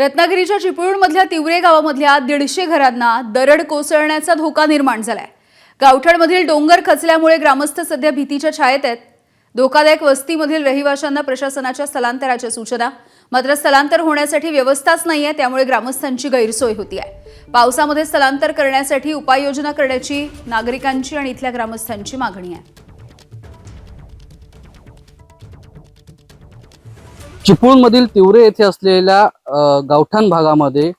रत्नागिरीच्या चिपळूणमधल्या तिवरे गावामधल्या 150 घरांना दरड कोसळण्याचा धोका निर्माण झालाय। गावठणमधील डोंगर खचल्यामुळे ग्रामस्थ सध्या भीतीच्या छायेत आहेत। धोकादायक वस्तीमधील रहिवाशांना प्रशासनाच्या स्थलांतराच्या सूचना, मात्र स्थलांतर होण्यासाठी व्यवस्थाच नाहीये, त्यामुळे ग्रामस्थांची गैरसोय होतीये। पावसामध्ये स्थलांतर करण्यासाठी उपाययोजना करण्याची नागरिकांची आणि इथल्या ग्रामस्थांची मागणी आहे। चिपळूणमधील तिवरे येथे असलेल्या गावठाण भागामध्ये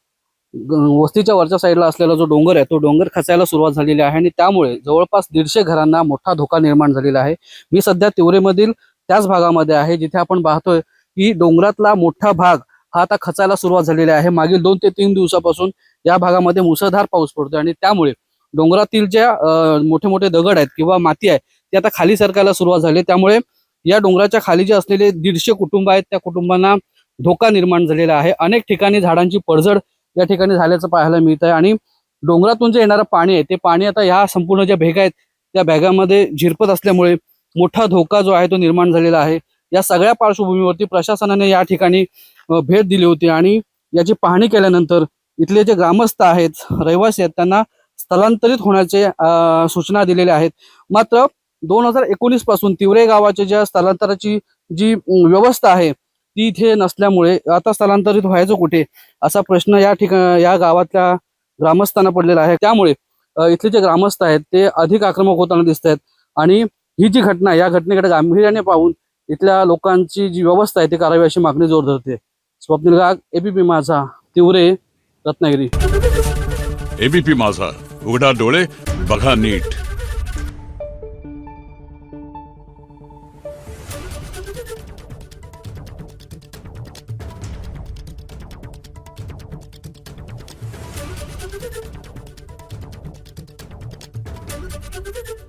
वस्तीच्या वरच्या साईडला असलेला जो डोंगर आहे तो डोंगर खचायला सुरुवात झालेली आहे आणि त्यामुळे जवळपास 150 घरांना मोठा धोका निर्माण झालेला आहे। मी सध्या तिवरेमधील त्याच भागामध्ये आहे जिथे आपण पाहतोय की डोंगरातला मोठा भाग हा आता खचायला सुरुवात झालेला आहे। मागील 2 ते 3 दिवसापासून या भागामध्ये मुसळधार पाऊस पडतोय आणि त्यामुळे डोंगरातील ज्या मोठे मोठे दगड आहेत किंवा माती आहे ती आता खाली सरकायला सुरुवात झाली। त्यामुळे या डोंगराच्या खाली जे असलेले 150 कुटुंब आहेत त्या कुटुंबांना धोका निर्माण झालेला आहे। अनेक ठिकाणी झाडांची पडझड या ठिकाणी झाल्याचं पाहायला मिळत आहे आणि डोंगरातून जे येणारं पाणी आहे ते पाणी आता ह्या संपूर्ण ज्या भेगा आहेत त्या भेगामध्ये झिरपत असल्यामुळे मोठा धोका जो आहे तो निर्माण झालेला आहे। या सगळ्या पार्श्वभूमीवरती प्रशासनाने या ठिकाणी भेट दिली होती आणि याची पाहणी केल्यानंतर इथले जे ग्रामस्थ आहेत, रहिवासी आहेत, त्यांना स्थलांतरित होण्याचे सूचना दिलेल्या आहेत। मात्र 2019 पासून तिवरे गावाच्या ज्या स्थलांतराची जी व्यवस्था आहे ती इथे नसल्यामुळे आता स्थलांतरित व्हायचं कुठे असा प्रश्न या गावातल्या ग्रामस्थांना पडलेला आहे। त्यामुळे इथले जे ग्रामस्थ आहेत ते अधिक आक्रमक होताना दिसत आहेत आणि ही जी घटना या घटनेकडे गांभीर्याने पाहून इथल्या लोकांची जी व्यवस्था आहे ती करावी अशी मागणी जोर धरते। स्वप्नील गाग, एबीपी माझा, तिवरे, रत्नागिरी। एबीपी माझा, उघडा डोळे बघा नीट। Thank you.